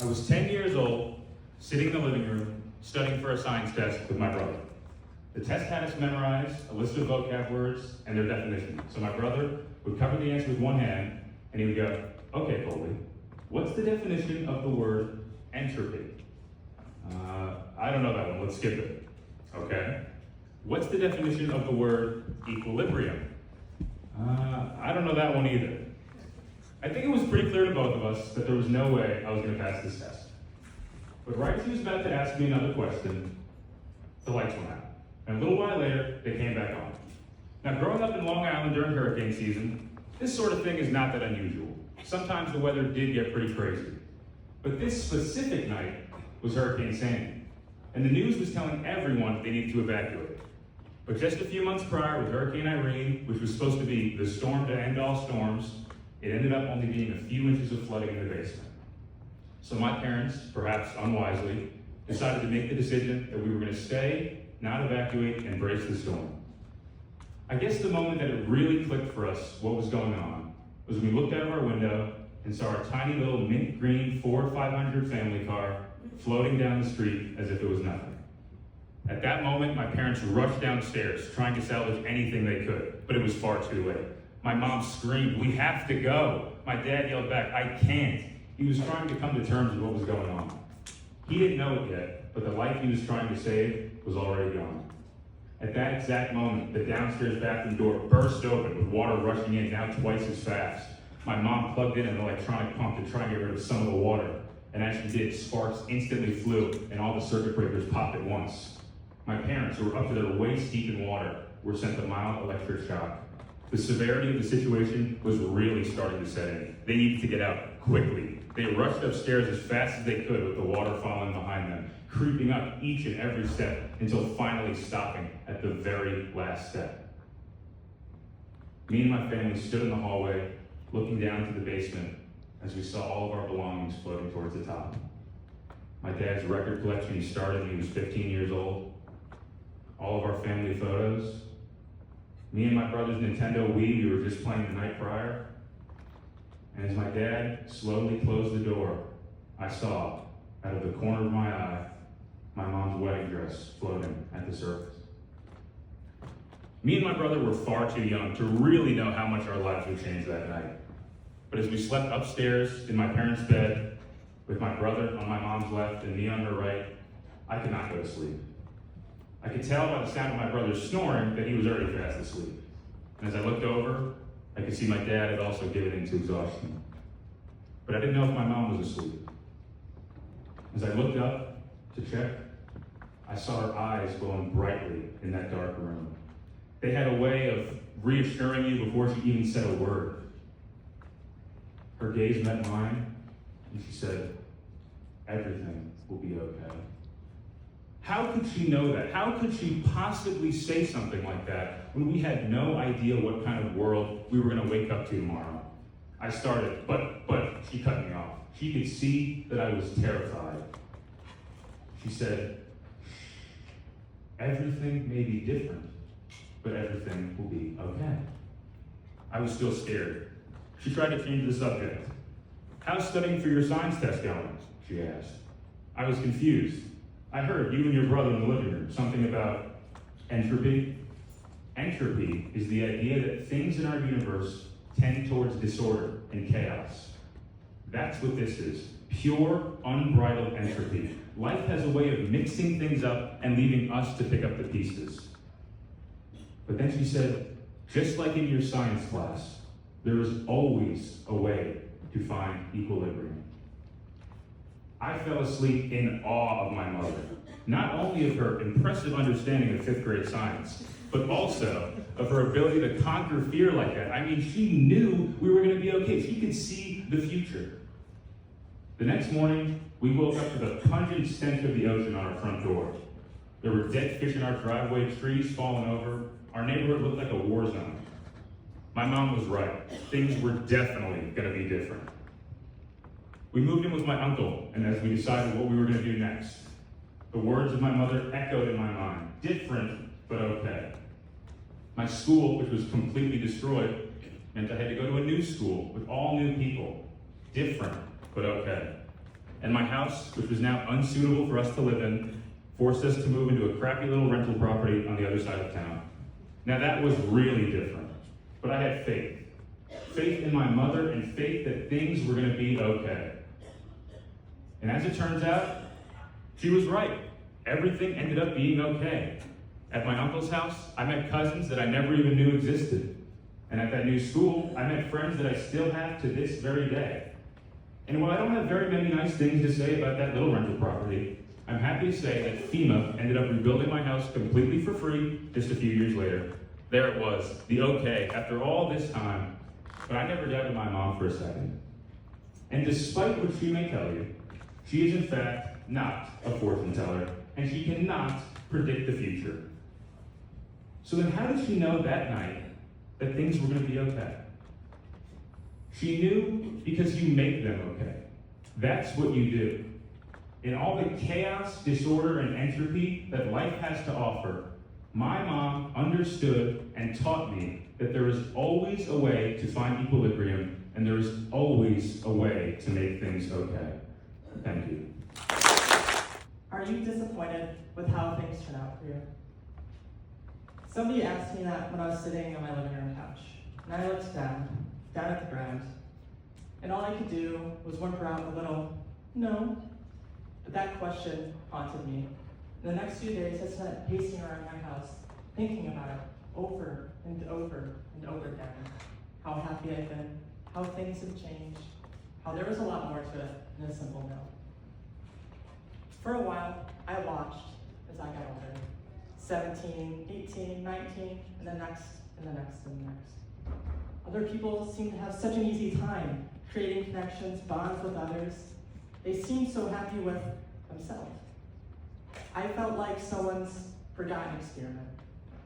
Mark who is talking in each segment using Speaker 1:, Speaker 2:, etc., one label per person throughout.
Speaker 1: I was 10 years old, sitting in the living room, studying for a science test with my brother. The test had us memorize a list of vocab words and their definition. So my brother would cover the answer with one hand, and he would go, "Okay, Colby, what's the definition of the word entropy?" I don't know that one, let's skip it. Okay. What's the definition of the word equilibrium? I don't know that one either. I think it was pretty clear to both of us that there was no way I was going to pass this test. But right as he was about to ask me another question, the lights went out. And a little while later, they came back on. Now, growing up in Long Island during hurricane season, this sort of thing is not that unusual. Sometimes the weather did get pretty crazy. But this specific night was Hurricane Sandy. And the news was telling everyone they needed to evacuate. But just a few months prior with Hurricane Irene, which was supposed to be the storm to end all storms, it ended up only being a few inches of flooding in the basement. So my parents, perhaps unwisely, decided to make the decision that we were going to stay, not evacuate, and brace the storm. I guess the moment that it really clicked for us what was going on was when we looked out of our window and saw our tiny little mint green Ford 500 family car floating down the street as if it was nothing. At that moment, my parents rushed downstairs, trying to salvage anything they could, but it was far too late. My mom screamed, "We have to go." My dad yelled back, "I can't." He was trying to come to terms with what was going on. He didn't know it yet, but the life he was trying to save was already gone. At that exact moment, the downstairs bathroom door burst open with water rushing in, now twice as fast. My mom plugged in an electronic pump to try and get rid of some of the water. And as she did, sparks instantly flew and all the circuit breakers popped at once. My parents, who were up to their waist deep in water, were sent a mild electric shock. The severity of the situation was really starting to set in. They needed to get out quickly. They rushed upstairs as fast as they could with the water falling behind them, creeping up each and every step until finally stopping at the very last step. Me and my family stood in the hallway, looking down to the basement as we saw all of our belongings floating towards the top. My dad's record collection he started when he was 15 years old, all of our family photos, me and my brother's Nintendo Wii we were just playing the night prior, and as my dad slowly closed the door, I saw, out of the corner of my eye, my mom's wedding dress floating at the surface. Me and my brother were far too young to really know how much our lives would change that night. But as we slept upstairs in my parents' bed, with my brother on my mom's left and me on her right, I could not go to sleep. I could tell by the sound of my brother snoring that he was already fast asleep. And as I looked over, I could see my dad had also given in to exhaustion. But I didn't know if my mom was asleep. As I looked up to check, I saw her eyes glowing brightly in that dark room. They had a way of reassuring you before she even said a word. Her gaze met mine, and she said, "Everything will be okay." How could she know that? How could she possibly say something like that when we had no idea what kind of world we were going to wake up to tomorrow? I started, but she cut me off. She could see that I was terrified. She said, "Everything may be different, but everything will be okay." I was still scared. She tried to change the subject. "How's studying for your science test going?" she asked. I was confused. I heard you and your brother in the living room, something about entropy. Entropy is the idea that things in our universe tend towards disorder and chaos. That's what this is, pure, unbridled entropy. Life has a way of mixing things up and leaving us to pick up the pieces. But then she said, just like in your science class, there is always a way to find equilibrium. I fell asleep in awe of my mother, not only of her impressive understanding of fifth grade science, but also of her ability to conquer fear like that. I mean, she knew we were going to be okay. She could see the future. The next morning, we woke up to the pungent stench of the ocean on our front door. There were dead fish in our driveway, trees falling over. Our neighborhood looked like a war zone. My mom was right. Things were definitely going to be different. We moved in with my uncle, and as we decided what we were going to do next, the words of my mother echoed in my mind. Different, but okay. My school, which was completely destroyed, meant I had to go to a new school with all new people. Different, but okay. and my house, which was now unsuitable for us to live in, forced us to move into a crappy little rental property on the other side of town. Now that was really different, but I had faith. Faith in my mother and faith that things were going to be okay. And as it turns out, she was right. Everything ended up being okay. At my uncle's house, I met cousins that I never even knew existed. And at that new school, I met friends that I still have to this very day. And while I don't have very many nice things to say about that little rental property, I'm happy to say that FEMA ended up rebuilding my house completely for free just a few years later. There it was, the okay, after all this time. But I never doubted my mom for a second. And despite what she may tell you, she is in fact not a fortune teller, and she cannot predict the future. So then how did she know that night that things were going to be okay? She knew because you make them okay. That's what you do. In all the chaos, disorder, and entropy that life has to offer, my mom understood and taught me that there is always a way to find equilibrium, and there is always a way to make things okay. Thank you.
Speaker 2: Are you disappointed with how things turn out for you? Somebody asked me that when I was sitting on my living room couch, and I looked down at the ground, and all I could do was whimper out a little, no. But that question haunted me. And the next few days I spent pacing around my house, thinking about it over and over and over again. How happy I've been, how things have changed, how there was a lot more to it than a simple no. For a while, I watched as I got older. 17, 18, 19, and the next, and the next, and the next. Other people seem to have such an easy time creating connections, bonds with others. They seem so happy with themselves. I felt like someone's forgotten experiment,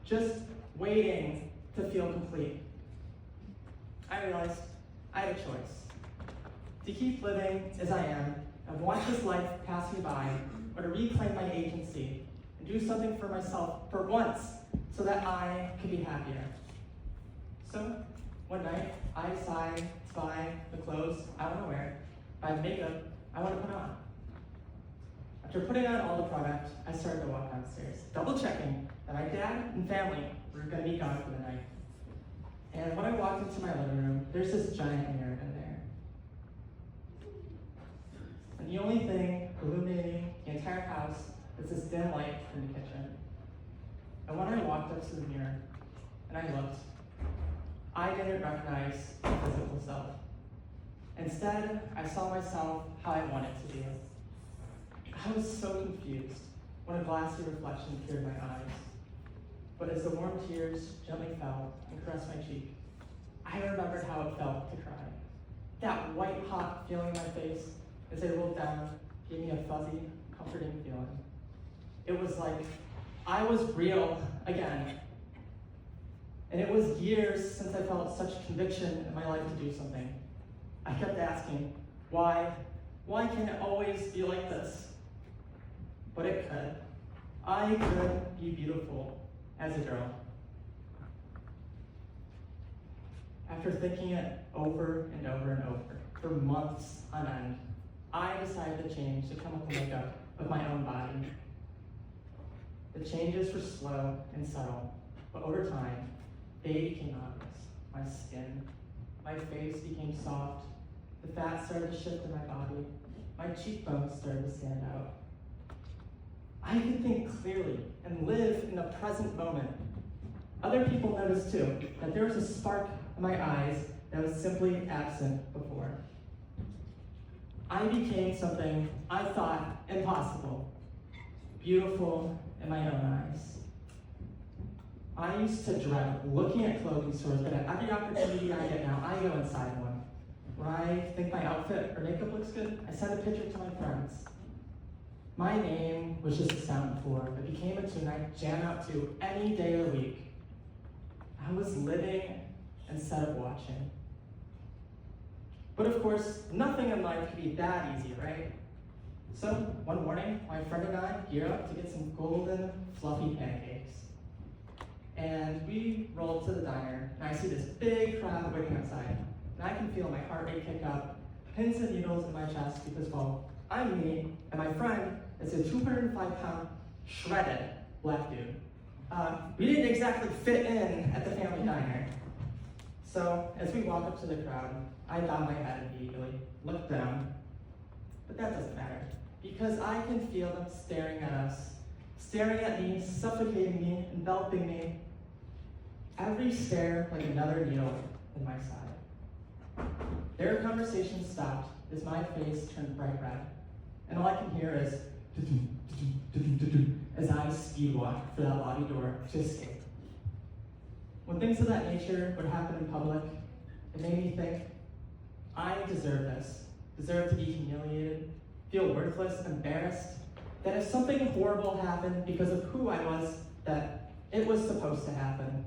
Speaker 2: just waiting to feel complete. I realized I had a choice. To keep living as I am, and watch this life pass me by, or to reclaim my agency and do something for myself for once so that I could be happier. So, one night, I decided to buy the clothes I want to wear, buy the makeup I want to put on. After putting on all the product, I started to walk downstairs, double checking that my dad and family were going to be gone for the night. And when I walked into my living room, there's this giant mirror in there. And the only thing illuminating the entire house is this dim light from the kitchen. And when I walked up to the mirror and I looked, I didn't recognize my physical self. Instead, I saw myself how I wanted to be. I was so confused when a glassy reflection appeared in my eyes. But as the warm tears gently fell and caressed my cheek, I remembered how it felt to cry. That white hot feeling in my face as they rolled down gave me a fuzzy, comforting feeling. It was like I was real again. And it was years since I felt such conviction in my life to do something. I kept asking, why? Why can't it always be like this? But it could. I could be beautiful as a girl. After thinking it over and over and over for months on end, I decided to change the chemical makeup of my own body. The changes were slow and subtle, but over time, they became obvious. My skin, my face became soft, the fat started to shift in my body, my cheekbones started to stand out. I could think clearly and live in the present moment. Other people noticed too, that there was a spark in my eyes that was simply absent before. I became something I thought impossible, beautiful in my own eyes. I used to dread looking at clothing stores, but at every opportunity I get now, I go inside one. When I think my outfit or makeup looks good, I send a picture to my friends. My name was just a sound before, but became a tune I jam out to any day of the week. I was living instead of watching. But of course, nothing in life can be that easy, right? So, one morning, my friend and I gear up to get some golden, fluffy pancakes. And we roll to the diner, and I see this big crowd waiting outside. And I can feel my heart rate kick up, pins and needles in my chest because, well, I'm me, and my friend is a 205-pound, shredded black dude. We didn't exactly fit in at the family diner. So, as we walk up to the crowd, I bow my head immediately, look down, but that doesn't matter, because I can feel them staring at us, staring at me, suffocating me, enveloping me. Every stare like another needle in my side. Their conversation stopped as my face turned bright red, and all I can hear is as I speed walk for that lobby door to escape. When things of that nature would happen in public, it made me think, I deserve this. Deserve to be humiliated, feel worthless, embarrassed, that if something horrible happened because of who I was, that it was supposed to happen.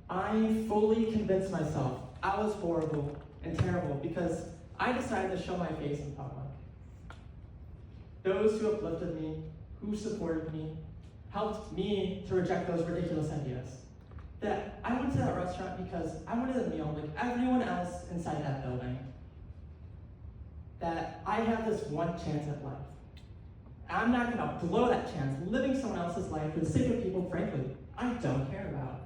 Speaker 2: I fully convinced myself I was horrible and terrible because I decided to show my face in public. Those who uplifted me, who supported me, helped me to reject those ridiculous ideas. That I went to that restaurant because I wanted a meal like everyone else inside that building. That I have this one chance at life. I'm not gonna blow that chance living someone else's life for the sake of people, frankly, I don't care about.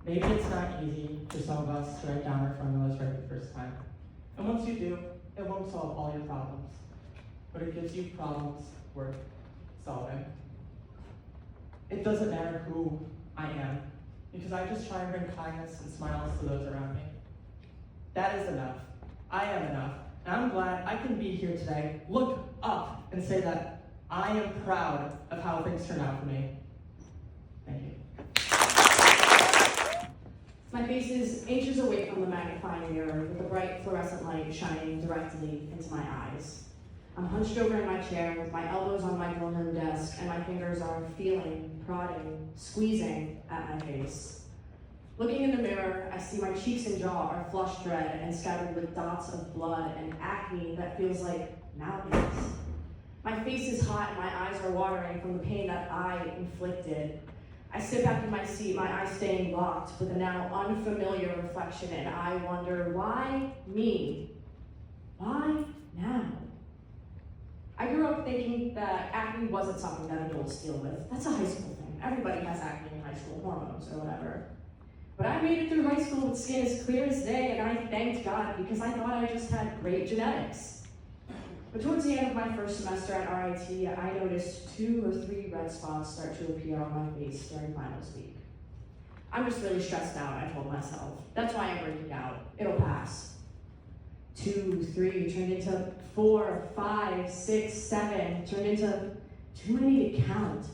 Speaker 2: Maybe it's not easy for some of us to write down our formulas right the first time. And once you do, it won't solve all your problems, but it gives you problems worth solving. It doesn't matter who I am, because I just try and bring kindness and smiles to those around me. That is enough. I am enough. And I'm glad I can be here today, look up and say that I am proud of how things turned out for me. Thank you.
Speaker 3: My face is inches away from the magnifying mirror with the bright fluorescent light shining directly into my eyes. I'm hunched over in my chair with my elbows on my dorm room desk and my fingers are feeling, prodding, squeezing at my face. Looking in the mirror, I see my cheeks and jaw are flushed red and scattered with dots of blood and acne that feels like mountains. My face is hot and my eyes are watering from the pain that I inflicted. I sit back in my seat, my eyes staying locked with a now unfamiliar reflection, and I wonder, why me? Why now? I grew up thinking that acne wasn't something that adults deal with. That's a high school thing. Everybody has acne in high school, hormones or whatever. But I made it through high school with skin as clear as day, and I thanked God because I thought I just had great genetics. But towards the end of my first semester at RIT, I noticed 2 or 3 red spots start to appear on my face during finals week. I'm just really stressed out, I told myself. That's why I'm breaking out. It'll pass. 2, 3, turned into 4, 5, 6, 7, turned into too many to count.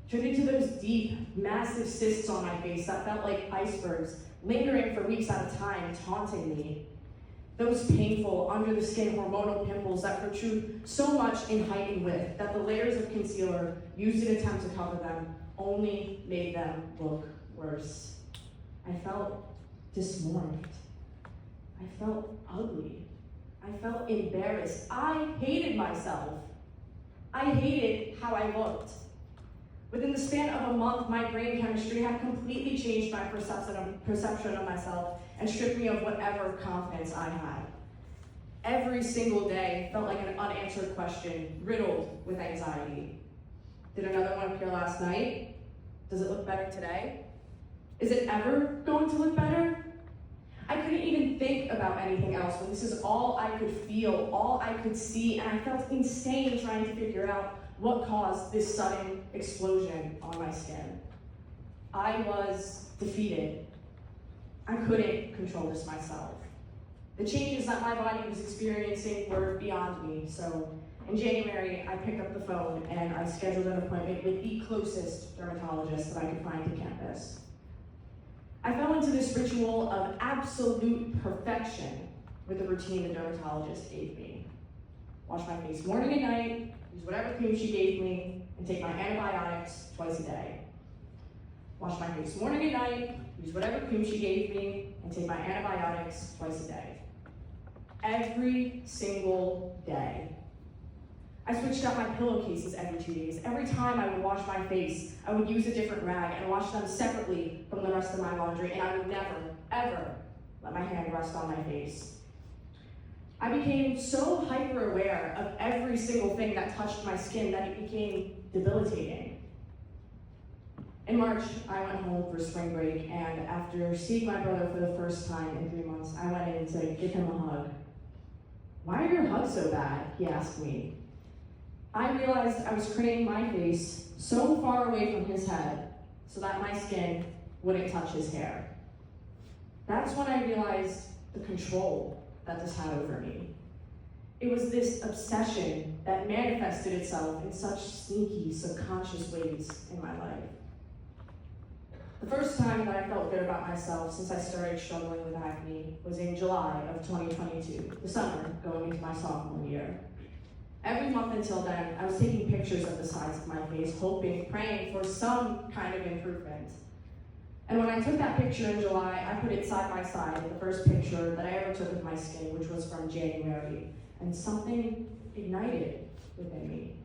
Speaker 3: Turned into those deep, massive cysts on my face that felt like icebergs, lingering for weeks at a time, taunting me. Those painful, under-the-skin hormonal pimples that protrude so much in height and width that the layers of concealer used in attempt to cover them only made them look worse. I felt dismorphed. I felt ugly. I felt embarrassed. I hated myself. I hated how I looked. Within the span of a month, my brain chemistry had completely changed my perception of myself and stripped me of whatever confidence I had. Every single day felt like an unanswered question, riddled with anxiety. Did another one appear last night? Does it look better today? Is it ever going to look better? I couldn't even think about anything else when this is all I could feel, all I could see, and I felt insane trying to figure out what caused this sudden explosion on my skin. I was defeated. I couldn't control this myself. The changes that my body was experiencing were beyond me, so in January, I picked up the phone and I scheduled an appointment with the closest dermatologist that I could find to campus. I fell into this ritual of absolute perfection with the routine the dermatologist gave me. Wash my face morning and night, use whatever cream she gave me, and take my antibiotics twice a day. Wash my face morning and night, use whatever cream she gave me, and take my antibiotics twice a day. Every single day. I switched out my pillowcases every 2 days. Every time I would wash my face, I would use a different rag and wash them separately from the rest of my laundry, and I would never, ever let my hand rest on my face. I became so hyper aware of every single thing that touched my skin that it became debilitating. In March, I went home for spring break, and after seeing my brother for the first time in 3 months, I went in to give him a hug. "Why are your hugs so bad?" he asked me. I realized I was craning my face so far away from his head so that my skin wouldn't touch his hair. That's when I realized the control that this had over me. It was this obsession that manifested itself in such sneaky, subconscious ways in my life. The first time that I felt good about myself since I started struggling with acne was in July of 2022, the summer going into my sophomore year. Every month until then, I was taking pictures of the sides of my face, hoping, praying for some kind of improvement. And when I took that picture in July, I put it side by side with the first picture that I ever took of my skin, which was from January, and something ignited within me.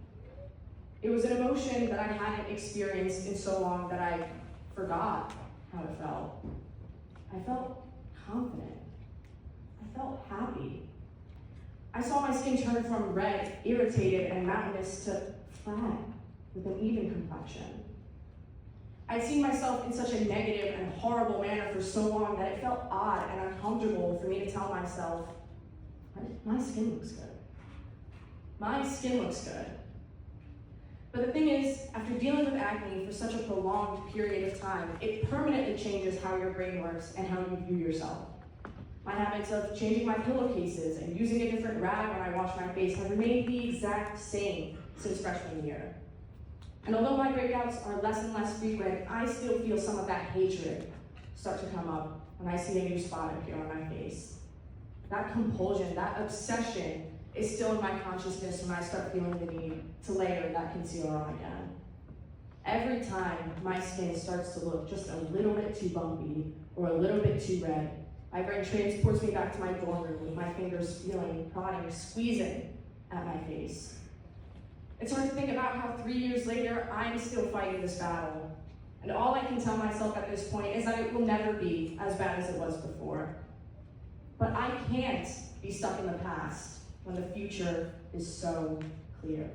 Speaker 3: It was an emotion that I hadn't experienced in so long that I forgot how it felt. I felt confident. I felt happy. I saw my skin turn from red, irritated, and mountainous to flat with an even complexion. I'd seen myself in such a negative and horrible manner for so long that it felt odd and uncomfortable for me to tell myself, my skin looks good. My skin looks good. But the thing is, after dealing with acne for such a prolonged period of time, it permanently changes how your brain works and how you view yourself. My habits of changing my pillowcases and using a different rag when I wash my face have remained the exact same since freshman year. And although my breakouts are less and less frequent, I still feel some of that hatred start to come up when I see a new spot appear on my face. That compulsion, that obsession is still in my consciousness when I start feeling the need to layer that concealer on again. Every time my skin starts to look just a little bit too bumpy or a little bit too red, my brain transports me back to my dorm room with my fingers feeling, prodding, squeezing at my face. It's hard to think about how 3 years later, I'm still fighting this battle. And all I can tell myself at this point is that it will never be as bad as it was before. But I can't be stuck in the past when the future is so clear.